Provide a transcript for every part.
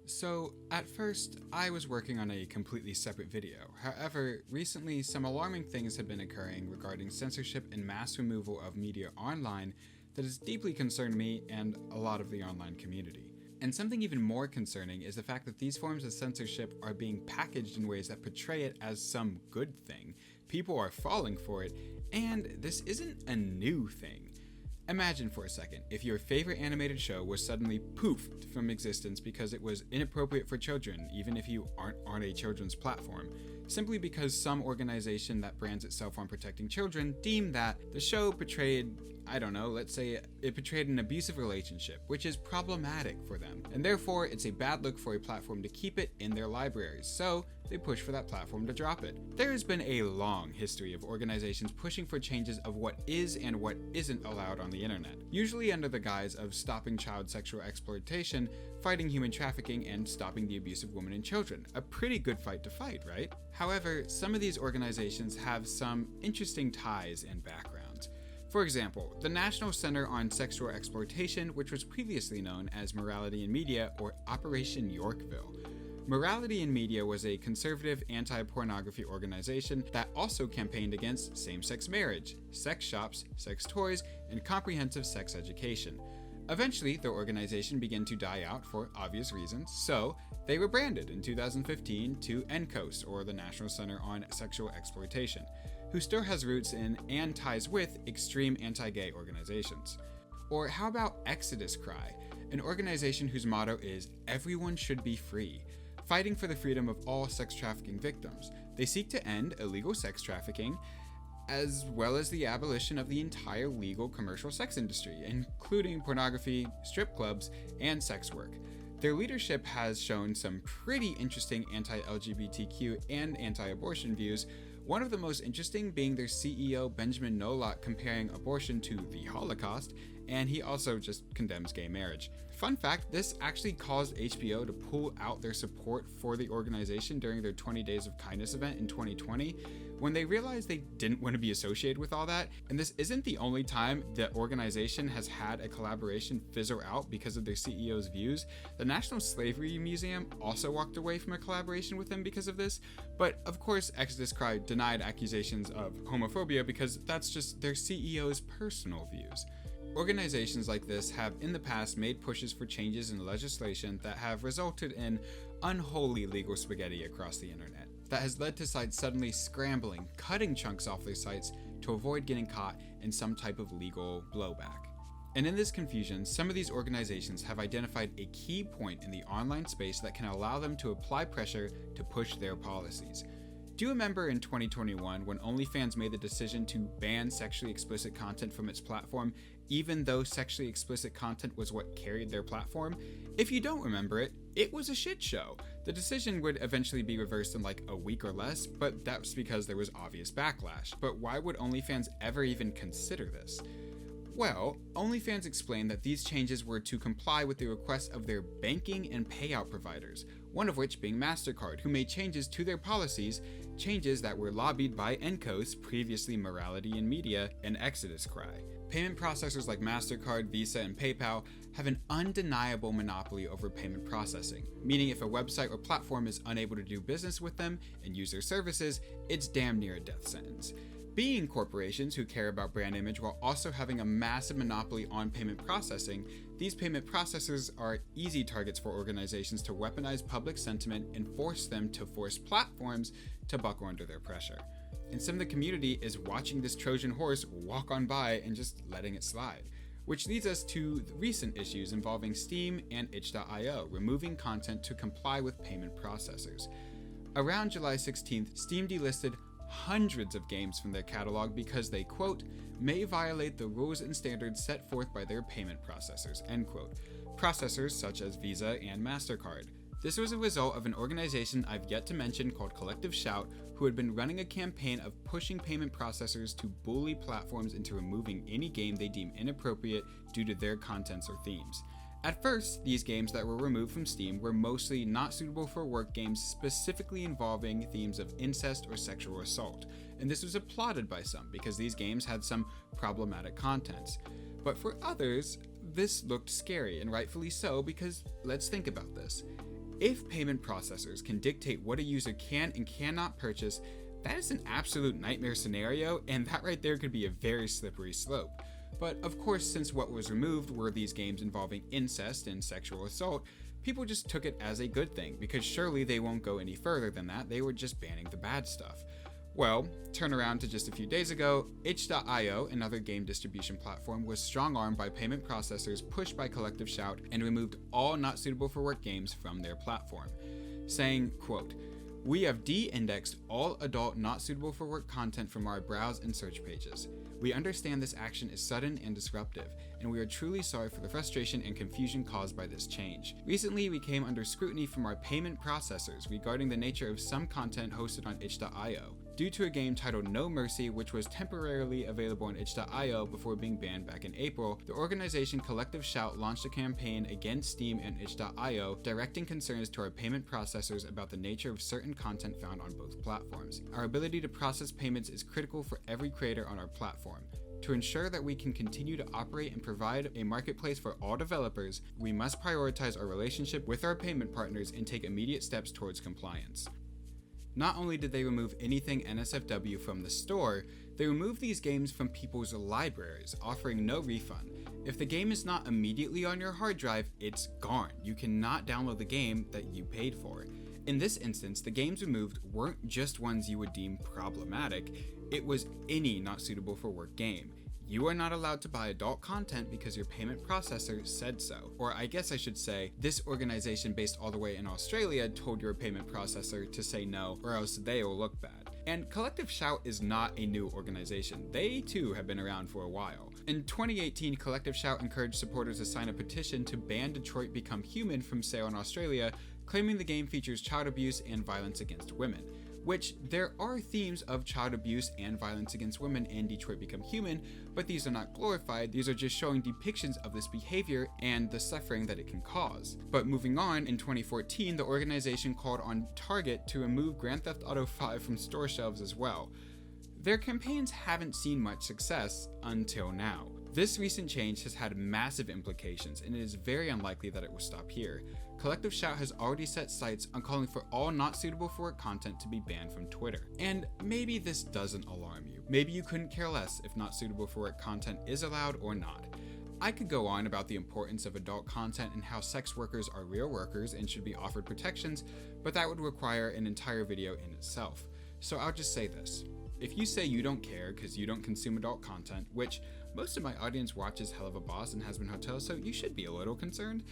So, at first, I was working on a completely separate video. However, recently, some alarming things have been occurring regarding censorship and mass removal of media online that has deeply concerned me and a lot of the online community. And something even more concerning is the fact that these forms of censorship are being packaged in ways that portray it as some good thing. People are falling for it, and this isn't a new thing. Imagine for a second if your favorite animated show was suddenly poofed from existence because it was inappropriate for children, even if you aren't on a children's platform, simply because some organization that brands itself on protecting children deemed that the show portrayed, let's say it portrayed an abusive relationship, which is problematic for them, and therefore it's a bad look for a platform to keep it in their libraries, so they push for that platform to drop it. There has been a long history of organizations pushing for changes of what is and what isn't allowed on the internet, usually under the guise of stopping child sexual exploitation, fighting human trafficking, and stopping the abuse of women and children. A pretty good fight to fight, right? However, some of these organizations have some interesting ties and backgrounds. For example, the National Center on Sexual Exploitation, which was previously known as Morality in Media or Operation Yorkville. Morality in Media was a conservative anti-pornography organization that also campaigned against same-sex marriage, sex shops, sex toys, and comprehensive sex education. Eventually, the organization began to die out for obvious reasons, so they rebranded in 2015 to NCOS, or the National Center on Sexual Exploitation, who still has roots in and ties with extreme anti-gay organizations. Or how about Exodus Cry, an organization whose motto is "Everyone should be free," fighting for the freedom of all sex trafficking victims. They seek to end illegal sex trafficking, as well as the abolition of the entire legal commercial sex industry, including pornography, strip clubs, and sex work. Their leadership has shown some pretty interesting anti-LGBTQ and anti-abortion views, one of the most interesting being their CEO Benjamin Nolot comparing abortion to the Holocaust, and he also just condemns gay marriage. Fun fact, this actually caused HBO to pull out their support for the organization during their 20 Days of Kindness event in 2020, when they realized they didn't want to be associated with all that. And this isn't the only time the organization has had a collaboration fizzle out because of their CEO's views. The National Slavery Museum also walked away from a collaboration with them because of this, but of course Exodus Cry denied accusations of homophobia because that's just their CEO's personal views. Organizations like this have in the past made pushes for changes in legislation that have resulted in unholy legal spaghetti across the internet. That has led to sites suddenly scrambling, cutting chunks off their sites to avoid getting caught in some type of legal blowback. And in this confusion, some of these organizations have identified a key point in the online space that can allow them to apply pressure to push their policies. Do you remember in 2021 when OnlyFans made the decision to ban sexually explicit content from its platform, even though sexually explicit content was what carried their platform? If you don't remember it, it was a shit show. The decision would eventually be reversed in like a week or less, but that's because there was obvious backlash. But why would OnlyFans ever even consider this? Well, OnlyFans explained that these changes were to comply with the requests of their banking and payout providers, one of which being MasterCard, who made changes to their policies, changes that were lobbied by NCOS, previously Morality in Media, and Exodus Cry. Payment processors like MasterCard, Visa, and PayPal have an undeniable monopoly over payment processing, meaning if a website or platform is unable to do business with them and use their services, it's damn near a death sentence. Being corporations who care about brand image while also having a massive monopoly on payment processing, these payment processors are easy targets for organizations to weaponize public sentiment and force them to force platforms to buckle under their pressure. And some of the community is watching this Trojan horse walk on by and just letting it slide. Which leads us to the recent issues involving Steam and itch.io removing content to comply with payment processors. Around July 16th, Steam delisted hundreds of games from their catalog because they, quote, may violate the rules and standards set forth by their payment processors, end quote. Processors such as Visa and MasterCard. This was a result of an organization I've yet to mention called Collective Shout, who had been running a campaign of pushing payment processors to bully platforms into removing any game they deem inappropriate due to their contents or themes. At first, these games that were removed from Steam were mostly not suitable for work games specifically involving themes of incest or sexual assault, and this was applauded by some because these games had some problematic contents. But for others, this looked scary, and rightfully so, because let's think about this. If payment processors can dictate what a user can and cannot purchase, that is an absolute nightmare scenario, and that right there could be a very slippery slope. But of course, since what was removed were these games involving incest and sexual assault, people just took it as a good thing, because surely they won't go any further than that, they were just banning the bad stuff. Well, turn around to just a few days ago, itch.io, another game distribution platform, was strong-armed by payment processors pushed by Collective Shout and removed all not suitable for work games from their platform, saying, quote, "We have de-indexed all adult not suitable for work content from our browse and search pages. We understand this action is sudden and disruptive, and we are truly sorry for the frustration and confusion caused by this change. Recently, we came under scrutiny from our payment processors regarding the nature of some content hosted on itch.io. Due to a game titled No Mercy, which was temporarily available on itch.io before being banned back in April, the organization Collective Shout launched a campaign against Steam and itch.io, directing concerns to our payment processors about the nature of certain content found on both platforms. Our ability to process payments is critical for every creator on our platform. To ensure that we can continue to operate and provide a marketplace for all developers, we must prioritize our relationship with our payment partners and take immediate steps towards compliance." Not only did they remove anything NSFW from the store, they removed these games from people's libraries, offering no refund. If the game is not immediately on your hard drive, it's gone. You cannot download the game that you paid for. In this instance, the games removed weren't just ones you would deem problematic, it was any not suitable for work game. You are not allowed to buy adult content because your payment processor said so. Or I guess I should say, this organization based all the way in Australia told your payment processor to say no, or else they will look bad. And Collective Shout is not a new organization. They too have been around for a while. In 2018, Collective Shout encouraged supporters to sign a petition to ban Detroit Become Human from sale in Australia, claiming the game features child abuse and violence against women. Which there are themes of child abuse and violence against women in Detroit Become Human, but these are not glorified, these are just showing depictions of this behavior and the suffering that it can cause. But moving on, in 2014, the organization called on Target to remove Grand Theft Auto 5 from store shelves as well. Their campaigns haven't seen much success until now. This recent change has had massive implications, and it is very unlikely that it will stop here. Collective Shout has already set sights on calling for all not suitable for work content to be banned from Twitter. And maybe this doesn't alarm you. Maybe you couldn't care less if not suitable for work content is allowed or not. I could go on about the importance of adult content and how sex workers are real workers and should be offered protections, but that would require an entire video in itself. So I'll just say this. If you say you don't care because you don't consume adult content, which most of my audience watches Hell of a Boss and Has Been Hotel, so you should be a little concerned,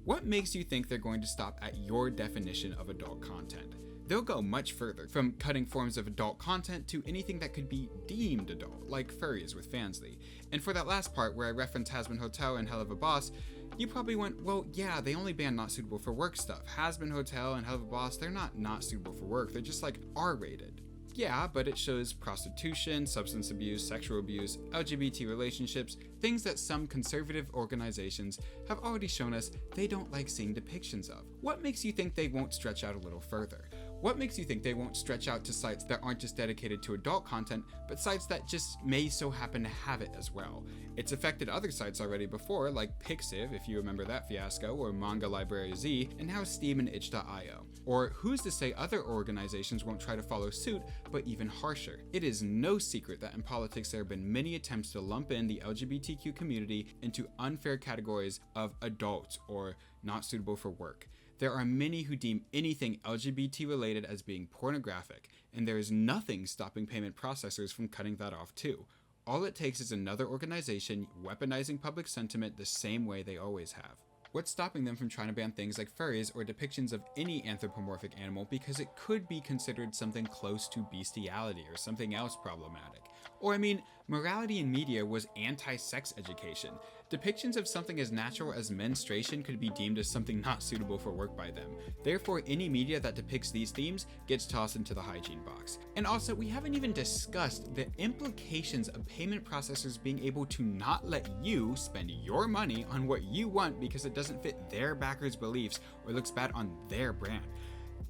what makes you think they're going to stop at your definition of adult content? They'll go much further, from cutting forms of adult content to anything that could be deemed adult, like furries with Fansly. And for that last part where I referenced Has Been Hotel and Hell of a Boss, you probably went, well, yeah, they only ban not suitable for work stuff. Has Been Hotel and Hell of a Boss, they're not suitable for work, they're just like R-rated. Yeah, but it shows prostitution, substance abuse, sexual abuse, LGBT relationships, things that some conservative organizations have already shown us they don't like seeing depictions of. What makes you think they won't stretch out a little further? What makes you think they won't stretch out to sites that aren't just dedicated to adult content, but sites that just may so happen to have it as well? It's affected other sites already before, like Pixiv, if you remember that fiasco, or Manga Library Z, and now Steam and itch.io. Or who's to say other organizations won't try to follow suit, but even harsher? It is no secret that in politics there have been many attempts to lump in the LGBTQ community into unfair categories of adults or not suitable for work. There are many who deem anything LGBT related as being pornographic, and there is nothing stopping payment processors from cutting that off too. All it takes is another organization weaponizing public sentiment the same way they always have. What's stopping them from trying to ban things like furries or depictions of any anthropomorphic animal because it could be considered something close to bestiality or something else problematic? Or I mean, morality in media was anti-sex education. Depictions of something as natural as menstruation could be deemed as something not suitable for work by them. Therefore, any media that depicts these themes gets tossed into the hygiene box. And also, we haven't even discussed the implications of payment processors being able to not let you spend your money on what you want because it doesn't fit their backers' beliefs or looks bad on their brand.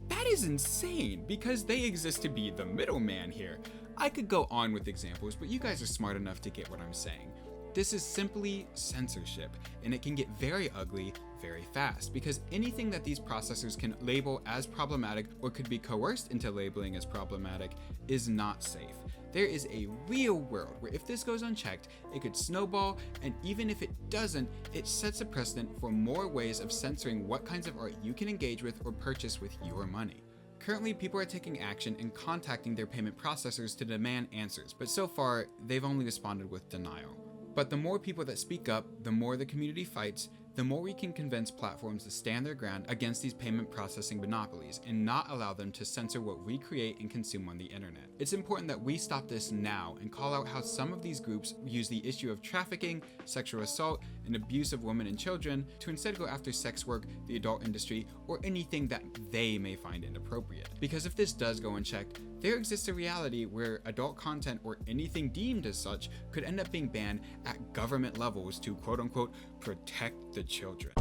That is insane because they exist to be the middleman here. I could go on with examples, but you guys are smart enough to get what I'm saying. This is simply censorship, and it can get very ugly very fast, because anything that these processors can label as problematic or could be coerced into labeling as problematic is not safe. There is a real world where if this goes unchecked, it could snowball, and even if it doesn't, it sets a precedent for more ways of censoring what kinds of art you can engage with or purchase with your money. Currently, people are taking action and contacting their payment processors to demand answers, but so far, they've only responded with denial. But the more people that speak up, the more the community fights, the more we can convince platforms to stand their ground against these payment processing monopolies and not allow them to censor what we create and consume on the internet. It's important that we stop this now and call out how some of these groups use the issue of trafficking, sexual assault, and abuse of women and children to instead go after sex work, the adult industry, or anything that they may find inappropriate. Because if this does go unchecked, there exists a reality where adult content or anything deemed as such could end up being banned at government levels to quote-unquote protect the children.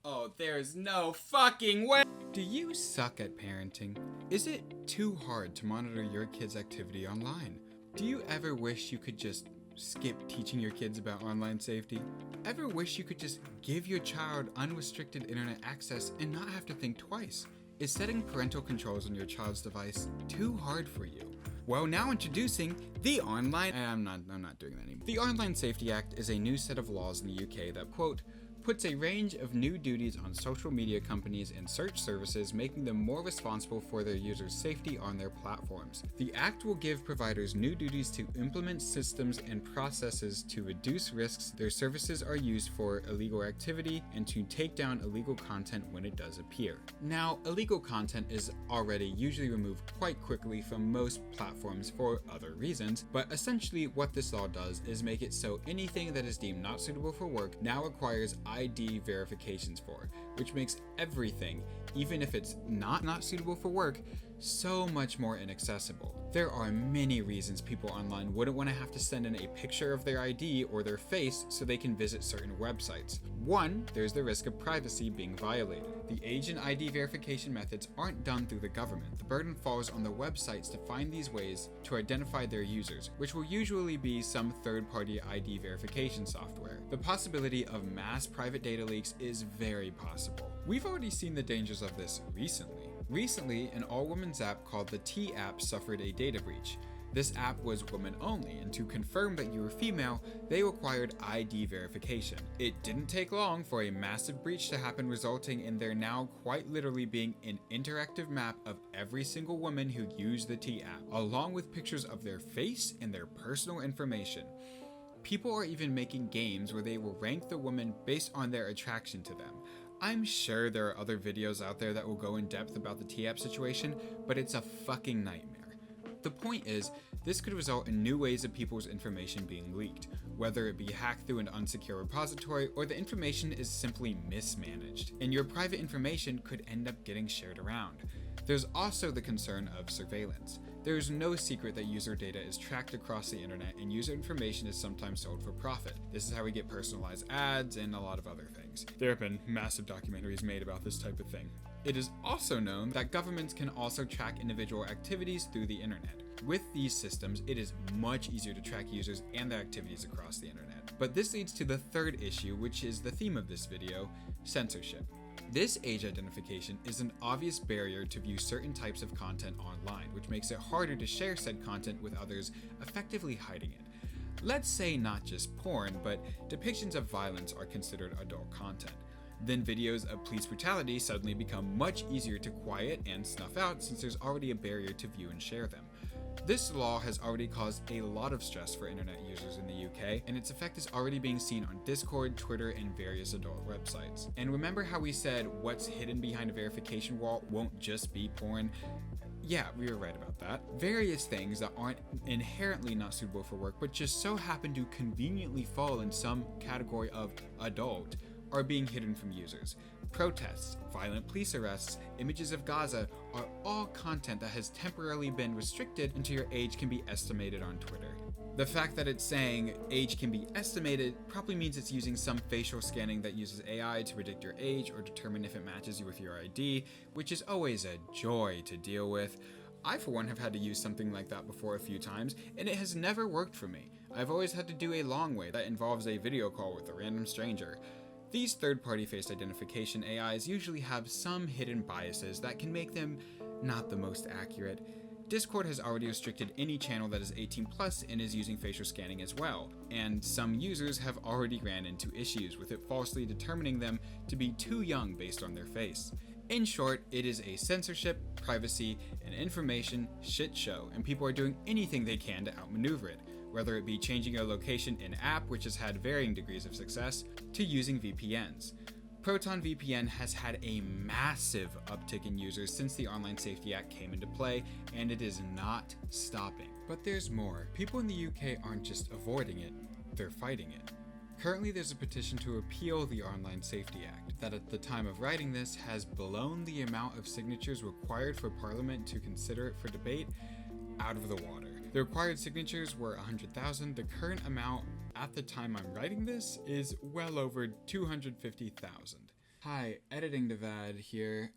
Oh, there's no fucking way! Do you suck at parenting? Is it too hard to monitor your kids' activity online? Do you ever wish you could just skip teaching your kids about online safety? Ever wish you could just give your child unrestricted internet access and not have to think twice? Is setting parental controls on your child's device too hard for you? Well, now introducing the Online... I'm not doing that anymore. The Online Safety Act is a new set of laws in the UK that, quote, puts a range of new duties on social media companies and search services, making them more responsible for their users' safety on their platforms. The Act will give providers new duties to implement systems and processes to reduce risks their services are used for illegal activity and to take down illegal content when it does appear. Now, illegal content is already usually removed quite quickly from most platforms for other reasons, but essentially what this law does is make it so anything that is deemed not suitable for work now requires ID verifications for, which makes everything, even if it's not suitable for work, so much more inaccessible. There are many reasons people online wouldn't want to have to send in a picture of their ID or their face so they can visit certain websites. One, there's the risk of privacy being violated. The age and ID verification methods aren't done through the government. The burden falls on the websites to find these ways to identify their users, which will usually be some third-party ID verification software. The possibility of mass private data leaks is very possible. We've already seen the dangers of this recently. Recently, an all-women's app called the T app suffered a data breach. This app was women only, and to confirm that you were female, they required ID verification. It didn't take long for a massive breach to happen, resulting in there now quite literally being an interactive map of every single woman who used the T app, along with pictures of their face and their personal information. People are even making games where they will rank the woman based on their attraction to them. I'm sure there are other videos out there that will go in depth about the T-app situation, but it's a fucking nightmare. The point is, this could result in new ways of people's information being leaked, whether it be hacked through an unsecure repository or the information is simply mismanaged, and your private information could end up getting shared around. There's also the concern of surveillance. There is no secret that user data is tracked across the internet, and user information is sometimes sold for profit. This is how we get personalized ads and a lot of other things. There have been massive documentaries made about this type of thing. It is also known that governments can also track individual activities through the internet. With these systems, it is much easier to track users and their activities across the internet. But this leads to the third issue, which is the theme of this video, censorship. This age identification is an obvious barrier to view certain types of content online, which makes it harder to share said content with others, effectively hiding it. Let's say not just porn, but depictions of violence are considered adult content. Then videos of police brutality suddenly become much easier to quiet and snuff out since there's already a barrier to view and share them. This law has already caused a lot of stress for internet users in the UK, and its effect is already being seen on Discord, Twitter, and various adult websites. And remember how we said what's hidden behind a verification wall won't just be porn? Yeah, we were right about that. Various things that aren't inherently not suitable for work, but just so happen to conveniently fall in some category of adult, are being hidden from users. Protests, violent police arrests, images of Gaza are all content that has temporarily been restricted until your age can be estimated on Twitter. The fact that it's saying age can be estimated probably means it's using some facial scanning that uses AI to predict your age or determine if it matches you with your ID, which is always a joy to deal with. I, for one, have had to use something like that before a few times, and it has never worked for me. I've always had to do a long way that involves a video call with a random stranger. These third-party face identification AIs usually have some hidden biases that can make them not the most accurate. Discord has already restricted any channel that is 18 plus and is using facial scanning as well, and some users have already ran into issues with it falsely determining them to be too young based on their face. In short, it is a censorship, privacy, and information shit show, and people are doing anything they can to outmaneuver it, whether it be changing your location in-app, which has had varying degrees of success, to using VPNs. Proton VPN has had a massive uptick in users since the Online Safety Act came into play, and it is not stopping. But there's more. People in the UK aren't just avoiding it, they're fighting it. Currently, there's a petition to repeal the Online Safety Act that at the time of writing this has blown the amount of signatures required for Parliament to consider it for debate out of the water. The required signatures were 100,000. The current amount at the time I'm writing this is well over 250,000. Hi, Editing Devad here.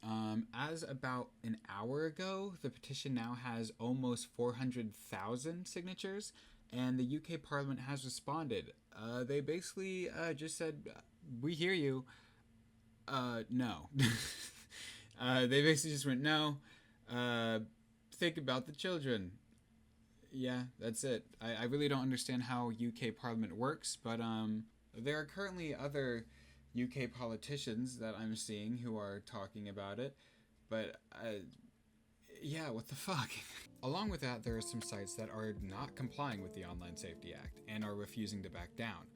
As about an hour ago, the petition now has almost 400,000 signatures, and the UK Parliament has responded. They basically just said, we hear you. No. They basically just went, no. Think about the children. Yeah, that's it. I really don't understand how UK Parliament works, but there are currently other UK politicians that I'm seeing who are talking about it, but yeah, what the fuck? Along with that, there are some sites that are not complying with the Online Safety Act and are refusing to back down.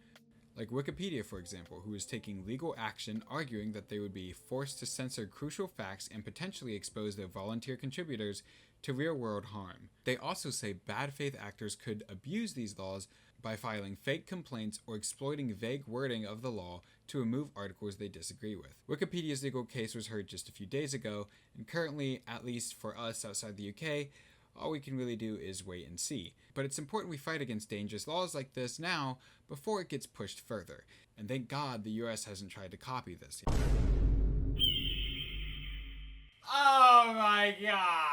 Like Wikipedia, for example, who is taking legal action arguing that they would be forced to censor crucial facts and potentially expose their volunteer contributors to real-world harm. They also say bad faith actors could abuse these laws by filing fake complaints or exploiting vague wording of the law to remove articles they disagree with. Wikipedia's legal case was heard just a few days ago, and currently, at least for us outside the UK, all we can really do is wait and see. But it's important we fight against dangerous laws like this now before it gets pushed further. And thank God the US hasn't tried to copy this yet. Oh my god!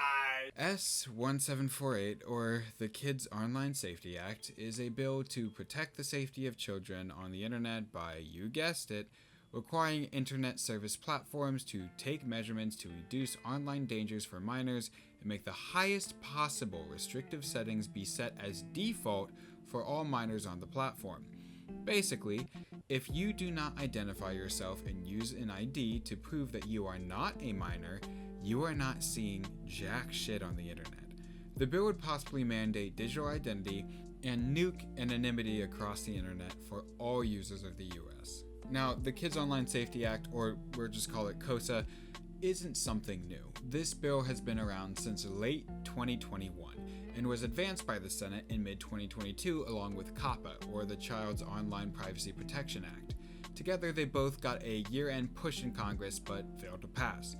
S1748, or the Kids Online Safety Act, is a bill to protect the safety of children on the internet by, you guessed it, requiring internet service platforms to take measurements to reduce online dangers for minors and make the highest possible restrictive settings be set as default for all minors on the platform. Basically, if you do not identify yourself and use an ID to prove that you are not a minor, you are not seeing jack shit on the internet. The bill would possibly mandate digital identity and nuke anonymity across the internet for all users of the US. Now, the Kids Online Safety Act, or we'll just call it KOSA, isn't something new. This bill has been around since late 2021 and was advanced by the Senate in mid-2022 along with COPPA, or the Child's Online Privacy Protection Act. Together, they both got a year-end push in Congress but failed to pass.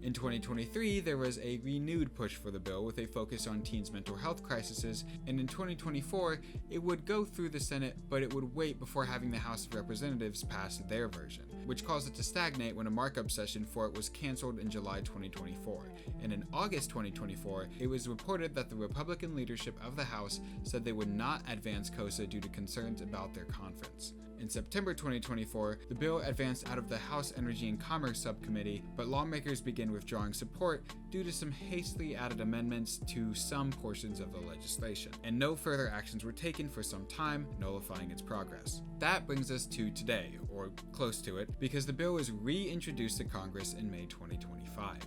In 2023, there was a renewed push for the bill with a focus on teens' mental health crises, and in 2024, it would go through the Senate, but it would wait before having the House of Representatives pass their version, which caused it to stagnate when a markup session for it was canceled in July 2024. And in August 2024, it was reported that the Republican leadership of the House said they would not advance KOSA due to concerns about their conference. In September 2024, the bill advanced out of the House Energy and Commerce Subcommittee, but lawmakers began withdrawing support due to some hastily added amendments to some portions of the legislation, and no further actions were taken for some time, nullifying its progress. That brings us to today, or close to it, because the bill was reintroduced to Congress in May 2025.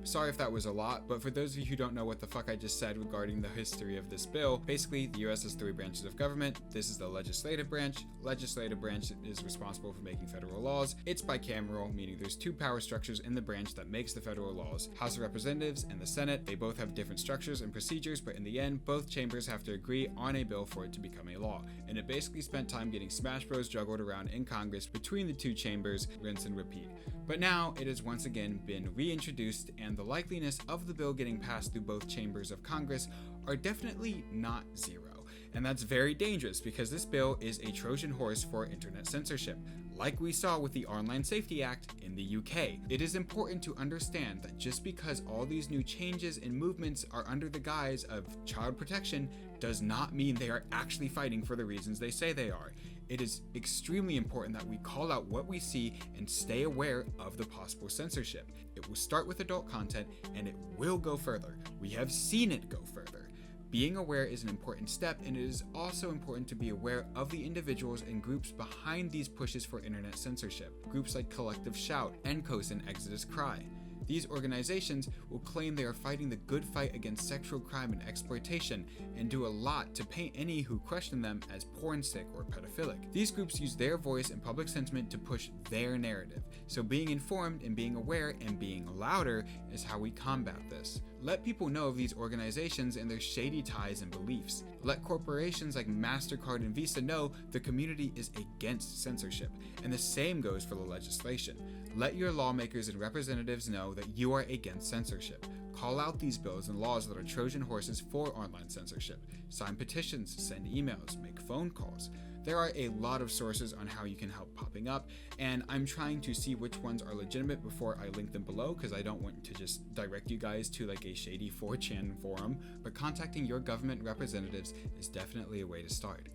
Sorry if that was a lot, but for those of you who don't know what the fuck I just said regarding the history of this bill, basically the US has 3 branches of government. This is the legislative branch. Legislative branch is responsible for making federal laws. It's bicameral, meaning there's 2 power structures in the branch that makes the federal laws. House of Representatives and the Senate, they both have different structures and procedures, but in the end, both chambers have to agree on a bill for it to become a law. And it basically spent time getting Smash Bros juggled around in Congress between the 2 chambers, rinse and repeat. But now it has once again been reintroduced, and the likeliness of the bill getting passed through both chambers of Congress are definitely not zero. And that's very dangerous because this bill is a Trojan horse for internet censorship, like we saw with the Online Safety Act in the UK. It is important to understand that just because all these new changes and movements are under the guise of child protection does not mean they are actually fighting for the reasons they say they are. It is extremely important that we call out what we see and stay aware of the possible censorship. It will start with adult content and it will go further. We have seen it go further. Being aware is an important step, and it is also important to be aware of the individuals and groups behind these pushes for internet censorship. Groups like Collective Shout, KOSA, and Exodus Cry. These organizations will claim they are fighting the good fight against sexual crime and exploitation, and do a lot to paint any who question them as porn sick or pedophilic. These groups use their voice and public sentiment to push their narrative, so being informed and being aware and being louder is how we combat this. Let people know of these organizations and their shady ties and beliefs. Let corporations like MasterCard and Visa know the community is against censorship, and the same goes for the legislation. Let your lawmakers and representatives know that you are against censorship. Call out these bills and laws that are Trojan horses for online censorship. Sign petitions, send emails, make phone calls. There are a lot of sources on how you can help popping up, and I'm trying to see which ones are legitimate before I link them below, because I don't want to just direct you guys to like a shady 4chan forum, but contacting your government representatives is definitely a way to start.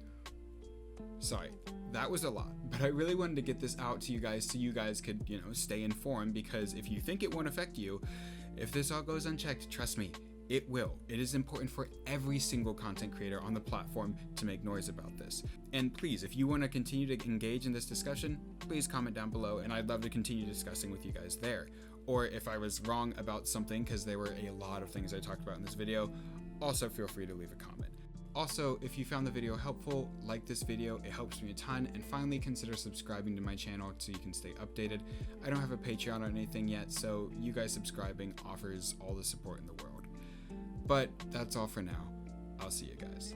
Sorry, that was a lot, but I really wanted to get this out to you guys so you guys could, stay informed, because if you think it won't affect you, if this all goes unchecked, trust me, it will. It is important for every single content creator on the platform to make noise about this. And please, if you want to continue to engage in this discussion, please comment down below, and I'd love to continue discussing with you guys there. Or if I was wrong about something, because there were a lot of things I talked about in this video, also feel free to leave a comment. Also, if you found the video helpful, like this video, it helps me a ton, and finally consider subscribing to my channel so you can stay updated. I don't have a Patreon or anything yet, so you guys subscribing offers all the support in the world. But that's all for now. I'll see you guys.